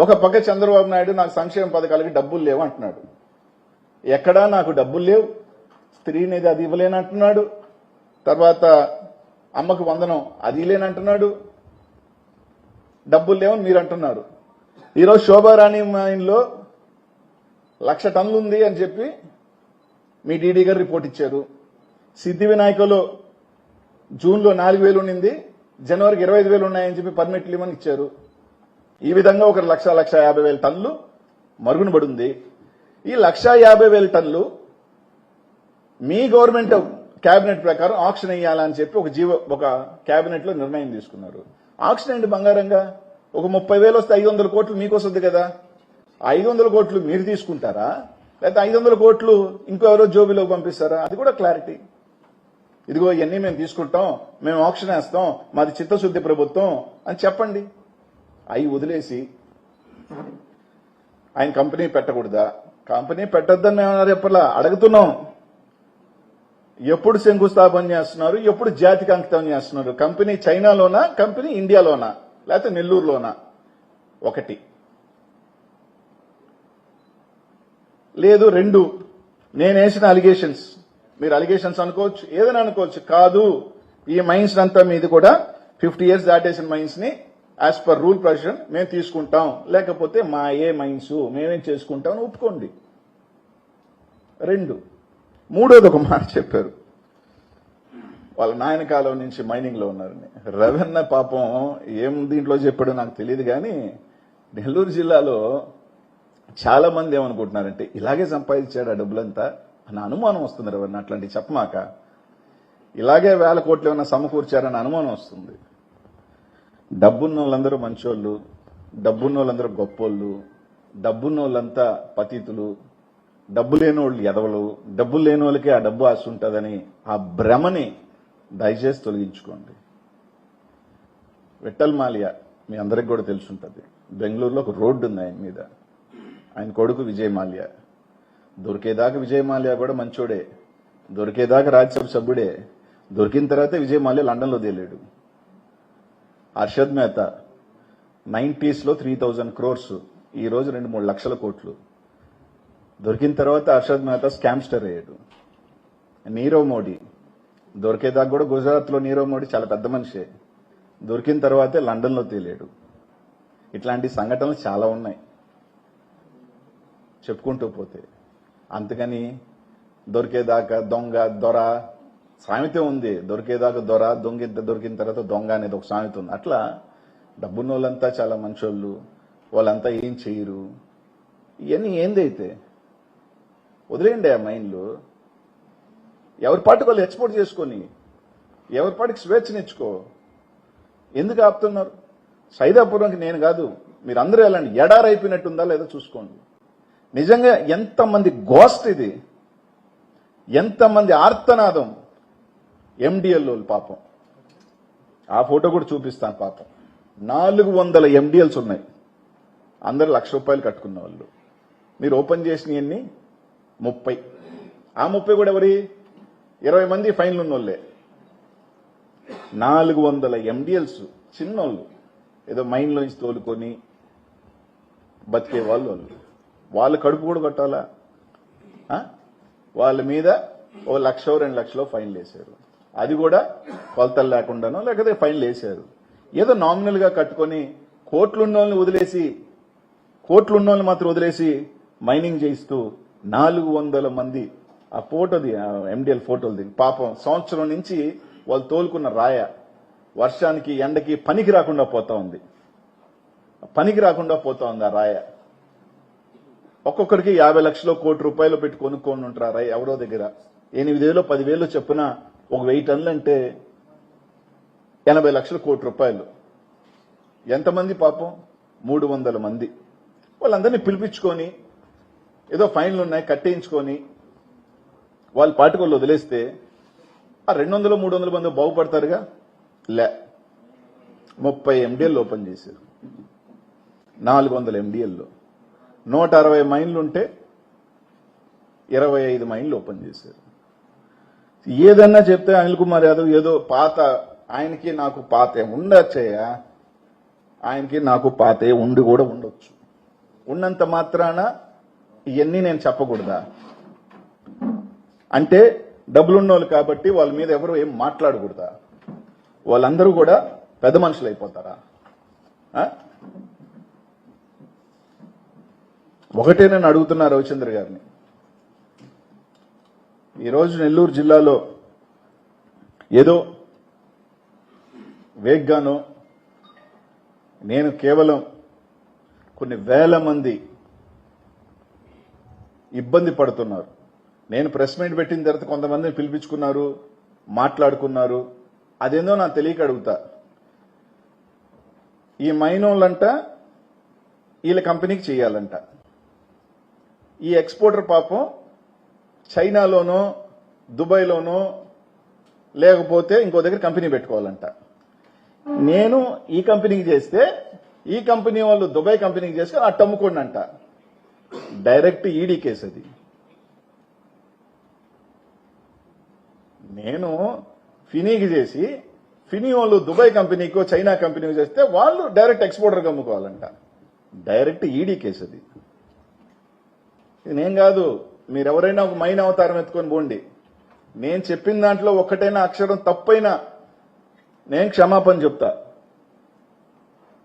ఒక పక్క చంద్రబాబు నాయుడు నాకు సంక్షేమ పథకాలకి డబ్బులు లేవు అంటున్నాడు. ఎక్కడా నాకు డబ్బులు లేవు, స్త్రీనిధి అది ఇవ్వలేనంటున్నాడు, తర్వాత అమ్మకు వందనం అది లేనంటున్నాడు, డబ్బులు లేవని మీరు అంటున్నారు. ఈరోజు శోభారాణి మైన్లో 1,00,000 టన్నులు ఉంది అని చెప్పి మీ డీడీ గారు రిపోర్ట్ ఇచ్చారు. సిద్ధి వినాయకలో జూన్లో 4,000 ఉండింది, జనవరికి 25,000 ఉన్నాయని చెప్పి పర్మిట్లు ఇవ్వని ఇచ్చారు. ఈ విధంగా ఒక 1,50,000 టన్నులు మరుగున పడి ఉంది. ఈ 1,50,000 టన్నులు మీ గవర్నమెంట్ కేబినెట్ ప్రకారం ఆక్షన్ వేయాలని చెప్పి ఒక కేబినెట్ లో నిర్ణయం తీసుకున్నారు. ఆక్షన్ ఏంటి బంగారంగా? ఒక 30,000 వస్తే 500 కోట్లు మీకు వస్తుంది కదా. 500 కోట్లు మీరు తీసుకుంటారా, లేకపోతే 500 కోట్లు ఇంకో ఎవరో జోబీలోకి పంపిస్తారా? అది కూడా క్లారిటీ. ఇదిగో ఇవన్నీ మేము తీసుకుంటాం, మేము ఆక్షన్ వేస్తాం, మాది చిత్తశుద్ధి ప్రభుత్వం అని చెప్పండి. అవి వదిలేసి ఆయన కంపెనీ పెట్టకూడదా? కంపెనీ పెట్టొద్దని మేము చెప్పలా, అడుగుతున్నాం. ఎప్పుడు శంకుస్థాపన చేస్తున్నారు, ఎప్పుడు జాతికి అంకితం చేస్తున్నారు? కంపెనీ చైనాలోనా, కంపెనీ ఇండియాలోనా, లేకపోతే నెల్లూరులోనా? ఒకటి లేదు, రెండు. నేను వేసిన అలిగేషన్స్, మీరు అలిగేషన్స్ అనుకోవచ్చు, ఏదైనా అనుకోవచ్చు. కాదు, ఈ మైన్స్ అంతా మీది కూడా 50 years దాటేసిన మైన్స్ ని యాజ్ పర్ రూల్ ప్రొవిజన్ మేము తీసుకుంటాం, లేకపోతే మా ఏ మైన్స్ మేమేం చేసుకుంటాం ఒప్పుకోండి. రెండు. మూడోది ఒక మాట చెప్పారు, వాళ్ళ నాయన కాలం నుంచి మైనింగ్ లో ఉన్నారని. రవణ పాపం ఏం దీంట్లో చెప్పాడో నాకు తెలియదు, కానీ నెల్లూరు జిల్లాలో చాలా మంది ఏమనుకుంటున్నారంటే ఇలాగే సంపాదించాడు ఆ డబ్బులంతా అని అనుమానం వస్తుంది. రవణ అట్లాంటివి చెప్పమాక. ఇలాగే 1,000 కోట్లు ఏమైనా సమకూర్చారని అనుమానం వస్తుంది. డబ్బున్న వాళ్ళందరూ మంచోళ్ళు, డబ్బున్న వాళ్ళందరూ గొప్పోళ్ళు, డబ్బున్న వాళ్ళంతా పతితులు, డబ్బు లేని వాళ్ళు ఎదవలు, డబ్బులు లేని వాళ్ళకి ఆ డబ్బు ఆశ ఉంటుందని ఆ భ్రమని దయచేసి తొలగించుకోండి. విఠల్ మాల్యా మీ అందరికి కూడా తెలుసుంటుంది. బెంగళూరులో ఒక రోడ్డు ఉంది ఆయన మీద. ఆయన కొడుకు విజయ్ మాల్యా. దొరికేదాకా విజయ్ మాల్యా కూడా మంచోడే, దొరికేదాకా రాజ్యసభ సభ్యుడే. దొరికిన తర్వాత విజయ్ మాల్యా లండన్లో తేలేడు. హర్షద్ మెహతా 90s లో 3,000 crores, ఈ రోజు 2-3 లక్షల కోట్లు. దొరికిన తర్వాత హర్షద్ మెహతా స్కామ్స్టర్ అయ్యాడు. నీరవ్ మోడీ దొరికేదాకా కూడా గుజరాత్లో నీరవ్ మోడీ చాలా పెద్ద మనిషే, దొరికిన తర్వాతే లండన్లో తేలేడు. ఇట్లాంటి సంఘటనలు చాలా ఉన్నాయి చెప్పుకుంటూ పోతే. అందుకని దొరికేదాకా దొంగ దొర సామెత ఉంది. దొరికేదాకా దొర, దొరికిన తర్వాత దొంగ అనేది ఒక సామెత ఉంది. అట్లా డబ్బున్న వాళ్ళంతా చాలా మంచోళ్ళు, వాళ్ళంతా ఏం చేయరు. ఇవన్నీ ఏందైతే వదిలేయండి ఆ మైండ్లు. ఎవరి పాటికి వాళ్ళు ఎక్స్పోర్ట్ చేసుకొని ఎవరి పాటికి స్వేచ్ఛనిచ్చుకో. ఎందుకు ఆపుతున్నారు? సైదాపురంకి నేను కాదు, మీరు అందరూ వెళ్ళండి. ఎడారైపోయినట్టుందా లేదో చూసుకోండి. నిజంగా ఎంతమంది గోస్ట్ ఇది, ఎంతమంది ఆర్తనాదం. ఎండిఎల్ పాపం, ఆ ఫోటో కూడా చూపిస్తాను. పాపం 400 MDLs ఉన్నాయి, అందరు ₹1,00,000 కట్టుకున్న వాళ్ళు. మీరు ఓపెన్ చేసినవన్నీ 30. ఆ 30 కూడా ఎవరి? 20 మంది ఫైన్లు ఉన్నోళ్లే. 400 MDLs చిన్నోళ్ళు, ఏదో మైన్లోంచి తోలుకొని బతికే వాళ్ళు. వాళ్ళు కడుపు కూడా కొట్టాలా? వాళ్ళ మీద ఓ 1,00,000-2 లక్షలు ఫైన్లు వేశారు. అది కూడా కొలతలు లేకుండానో లేకపోతే ఫైన్లు వేశారు. ఏదో నామినల్ గా కట్టుకొని కోట్లున్నోళ్ళని మాత్రం వదిలేసి మైనింగ్ చేయిస్తూ 400 మంది. ఆ ఫోటోది, MDL ఫోటోది పాపం. సంవత్సరం నుంచి వాళ్ళు తోలుకున్న రాయ వర్షానికి ఎండకి పనికి రాకుండా పోతా ఉంది ఆ రాయ. ఒక్కొక్కరికి 50 లక్షలు ₹1,00,000 పెట్టి కొనుక్కొని ఉంటారా ఎవరో దగ్గర. 8,000 10,000 చెప్పున ఒక 1000 టన్నులు అంటే 80 లక్షలు ₹1,00,000. ఎంతమంది పాపం? 300 మంది. వాళ్ళందరినీ పిలిపించుకొని ఏదో ఫైన్లు ఉన్నాయి కట్టేయించుకొని వాళ్ళ పాటికోళ్ళు వదిలేస్తే ఆ 200-300 మంది బాగుపడతారుగా? లే, 30 MDL ఓపెన్ చేశారు. 400 MDLలో 160 మైన్లుంటే 25 మైన్లు ఓపెన్ చేశారు. ఏదన్నా చెప్తే అనిల్ కుమార్ యాదవ్ ఏదో పాత, ఆయనకి నాకు పాతే ఉండొచ్చయ్యా, ఆయనకి నాకు పాతే ఉండి కూడా ఉండొచ్చు. ఉన్నంత మాత్రాన ఇవన్నీ నేను చెప్పకూడదా? అంటే డబ్బులున్నోళ్ళు కాబట్టి వాళ్ళ మీద ఎవరు ఏం మాట్లాడకూడదా? వాళ్ళందరూ కూడా పెద్ద మనుషులు అయిపోతారా? ఒకటే నేను అడుగుతున్నా రవిచంద్ర గారిని, ఈరోజు నెల్లూరు జిల్లాలో ఏదో వేగ్గానో నేను కేవలం కొన్ని వేల మంది ఇబ్బంది పడుతున్నారు. నేను ప్రెస్ మీట్ పెట్టిన తర్వాత కొంతమందిని పిలిపించుకున్నారు, మాట్లాడుకున్నారు. అదేందో నాకు తెలియక అడుగుతా. ఈ మైనోళ్ళంట వీళ్ళ కంపెనీకి చేయాలంట. ఈ ఎక్స్పోర్టర్ పాపం చైనాలోనో దుబాయ్లోనో లేకపోతే ఇంకో దగ్గర కంపెనీ పెట్టుకోవాలంట. నేను ఈ కంపెనీకి చేస్తే ఈ కంపెనీ వాళ్ళు దుబాయ్ కంపెనీకి చేస్తే అట్టు అమ్ముకోండి అంట. డైరెక్ట్ ఈడీ కేసు అది. నేను ఫినీకి చేసి ఫినీ వాళ్ళు దుబాయ్ కంపెనీకో చైనా కంపెనీకి చేస్తే వాళ్ళు డైరెక్ట్ ఎక్స్పోర్టర్కి అమ్ముకోవాలంట. డైరెక్ట్ ఈడీ కేసు అది. ఇది నేను కాదు, మీరెవరైనా ఒక మైన్ అవతారం ఎత్తుకొని పోండి. నేను చెప్పిన దాంట్లో ఒక్కటైనా అక్షరం తప్పైనా నేను క్షమాపణ చెప్తా.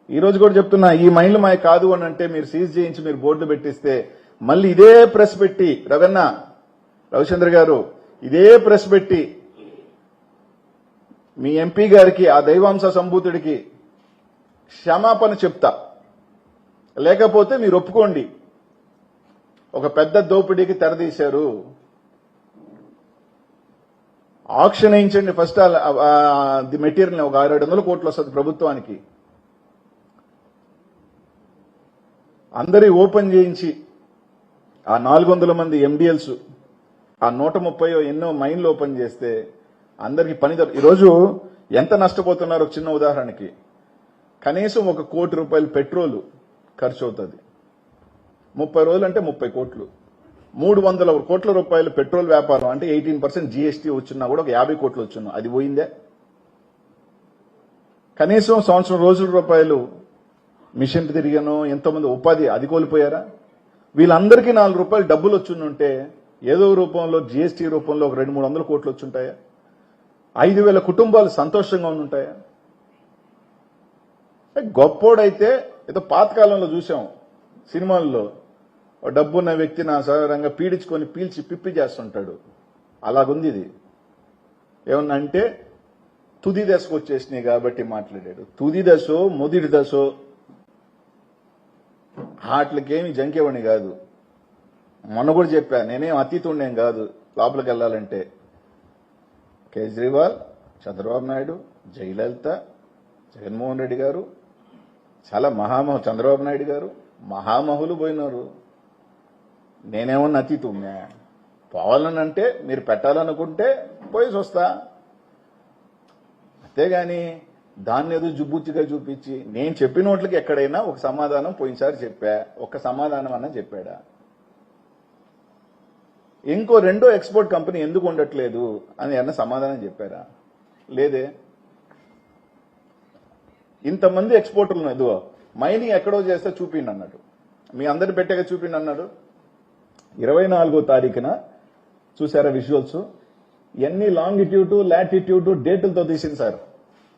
ఈ రోజు కూడా చెప్తున్నా, ఈ మైన్లు మాయ కాదు అని అంటే మీరు సీజ్ చేయించి మీరు బోర్డులు పెట్టిస్తే మళ్ళీ ఇదే ప్రెస్ పెట్టి రవిచంద్ర గారు ఇదే ప్రెస్ పెట్టి మీ ఎంపీ గారికి ఆ దైవాంశ సంభూతుడికి క్షమాపణ చెప్తా. లేకపోతే మీరు ఒప్పుకోండి, ఒక పెద్ద దోపిడీకి తెరదీశారు. ఆక్షన్ వేయించండి ఫస్ట్. ది మెటీరియల్ ఒక 600 కోట్లు వస్తుంది ప్రభుత్వానికి. అందరి ఓపెన్ చేయించి ఆ 400 మంది ఎండిఎల్స్ ఆ 130 ఎన్నో మైన్లు ఓపెన్ చేస్తే అందరికి పని. ఈరోజు ఎంత నష్టపోతున్నారో చిన్న ఉదాహరణకి, కనీసం 1 కోటి రూపాయలు పెట్రోల్ ఖర్చు అవుతుంది. 30 రోజులు అంటే 30 కోట్లు. 300 కోట్ల రూపాయలు పెట్రోల్ వ్యాపారం అంటే 18% జీఎస్టీ వచ్చినా కూడా ఒక 50 కోట్లు వచ్చినా అది పోయిందే. కనీసం సంవత్సరం రోజుల రూపాయలు మిషన్ తిరిగానో ఎంతోమంది ఉపాధి అది కోల్పోయారా? వీళ్ళందరికీ 4 రూపాయలు డబ్బులు వచ్చుంటే ఏదో రూపంలో జీఎస్టీ రూపంలో ఒక 200-300 కోట్లు వచ్చుంటాయా? 5,000 కుటుంబాలు సంతోషంగా ఉంటాయా? గొప్పోడైతే ఏదో పాతకాలంలో చూసాం సినిమాల్లో, డబ్బున్న వ్యక్తి నా సాధారణంగా పీడించుకొని పీల్చి పిప్పి చేస్తుంటాడు. అలాగుంది ఇది. ఏమన్నా అంటే తుది దశకు వచ్చేసినాయి కాబట్టి మాట్లాడాడు. తుది దశో మొదటి దశో వాటికేమి జంకేవాడిని కాదు. మొన్న కూడా చెప్పా, నేనేం అతీతుండేం కాదు లోపలికి వెళ్ళాలంటే. కేజ్రీవాల్, చంద్రబాబు నాయుడు, జయలలిత, జగన్మోహన్ రెడ్డి గారు చాలా చంద్రబాబు నాయుడు గారు మహామహులు పోయినారు. నేనేమన్నా అతీతున్నా? పోవాలని అంటే మీరు పెట్టాలనుకుంటే పోయేసి వస్తా. అంతేగాని దాన్ని ఏదో జుబ్బుచ్చిగా చూపించి నేను చెప్పిన వాటికి ఎక్కడైనా ఒక సమాధానం పోయినసారి చెప్పా, ఒక్క సమాధానం అన్నా చెప్పాడా? ఇంకో రెండో ఎక్స్పోర్ట్ కంపెనీ ఎందుకు ఉండట్లేదు అని అన్న సమాధానం చెప్పారా? లేదే. ఇంతమంది ఎక్స్పోర్టర్లు ఎదుగో మైనింగ్ ఎక్కడో చేస్తే చూపిండి అన్నాడు. మీ అందరిని పెట్టాక చూపిండి అన్నాడు. 24వ తారీఖున చూసారా విజువల్స్? ఎన్ని లాంగిట్యూడ్ లాటిట్యూడ్ డేట్లతో తీసింది సార్.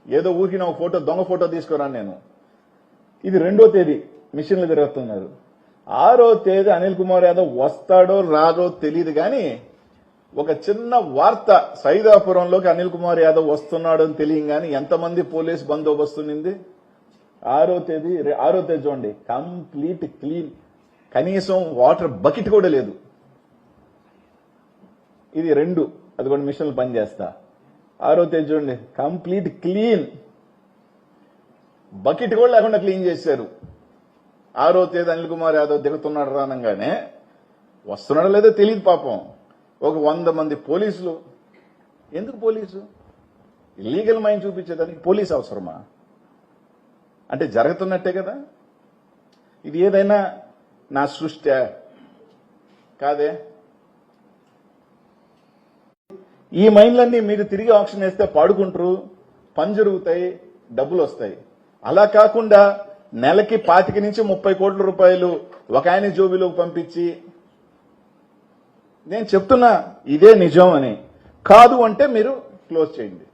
ఏదో ఊరికిన ఒక ఫోటో దొంగ ఫోటో తీసుకురాను నేను. ఇది 2వ తేదీ మిషన్లు తిరుగుతున్నారు. 6వ తేదీ అనిల్ కుమార్ యాదవ్ వస్తాడో రాడో తెలియదు కానీ ఒక చిన్న వార్త సైదాపురంలోకి అనిల్ కుమార్ యాదవ్ వస్తున్నాడు అని తెలియదు కానీ ఎంతమంది పోలీస్ బందోబస్తు ఉంది. 6వ తేదీ చూడండి, కంప్లీట్ క్లీన్. కనీసం వాటర్ బకెట్ కూడా లేదు. ఇది 2, అది కూడా మిషన్లు పనిచేస్తా. 6వ తేదీ చూడండి, కంప్లీట్ క్లీన్. బకెట్ కూడా లేకుండా క్లీన్ చేశారు. 6వ తేదీ అనిల్ కుమార్ యాదవ్ దిగుతున్నాడు రానంగానే వస్తున్నాడో లేదో తెలియదు పాపం. ఒక 100 మంది పోలీసులు. ఎందుకు పోలీసు? ఇల్లీగల్ మైన్ చూపించేదానికి పోలీసు అవసరమా? అంటే జరుగుతున్నట్టే కదా. ఇది ఏదైనా నా సృష్టి కాదే. ఈ మైన్లన్నీ మీరు తిరిగి ఆక్షన్ వేస్తే పాడుకుంటారు, పని జరుగుతాయి, డబ్బులు వస్తాయి. అలా కాకుండా నెలకి 25 నుంచి 30 కోట్ల రూపాయలు ఒక ఆయన జోబీలోకి పంపించి, నేను చెప్తున్నా ఇదే నిజం అని, కాదు అంటే మీరు క్లోజ్ చేయండి.